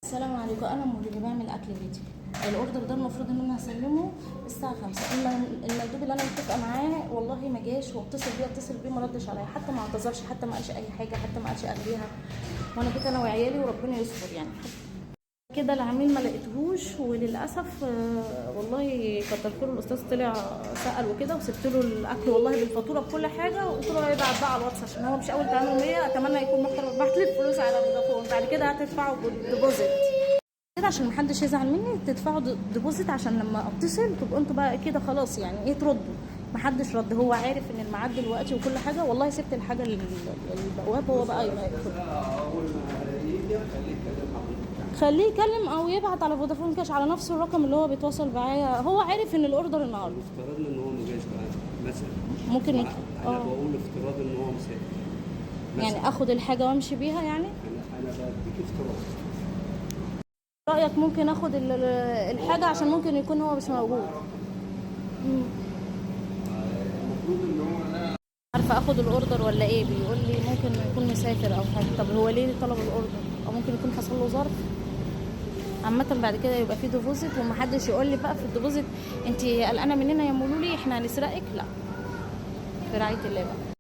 السلام عليكم. انا اللي بعمل اكل بيتي. الاوردر ده المفروض ان انا هسلمه الساعه 5. المندوب اللي انا متفقه معاه والله ما جاش، اتصل بيه ما ردش عليا، حتى ما اعتذرش، حتى ما قالش اي حاجه، حتى ما قالش اغليها. وانا جيت انا وعيالي وربنا يستر يعني. كده العميل ما لقيتهوش، وللاسف والله كتر خيره الاستاذ طلع سال وكده، وسبت له الاكل والله بالفاتوره بكل حاجه، وقلت له هيبعت بقى على الواتس عشان هو مش اول تعامل ليا. اتمنى يكون محترم، بعت لي الفلوس على فودافون، بعد كده هتدفعوا ديبوزيت كده عشان محدش يزعل مني. تدفعوا ديبوزيت عشان لما اتصل تبقوا انتوا بقى كده خلاص، يعني ايه تردوا. محدش رد، هو عارف ان الميعاد دلوقتي وكل حاجه. والله سبت الحاجه للبواب، هو بقى ياخدها. اول ما يجي خليه يكلم او يبعت على فودافون كاش على نفس الرقم اللي هو بيتواصل معايا. هو عارف ان الاوردر النهارده. افترضنا ان هو ما جاش بقى مثلا، ممكن انا بقول افتراض ان هو مسافر يعني اخد الحاجه وامشي بيها يعني. انا بديك افتراض. رايك ممكن اخد الحاجه عشان ممكن يكون هو مش موجود. المفروض ان هو عارفه اخد الاوردر ولا ايه؟ بيقول لي ممكن يكون مسافر او حاجه. طب هو ليه طلب الاوردر؟ او ممكن يكون حصل له ظرف. عامه بعد كده يبقى في ديبوزيت، ومحدش يقول لي بقى في الديبوزيت انت قلقانه مننا يا مولولي احنا هنسرقك. لا، في رعايه الله بقى.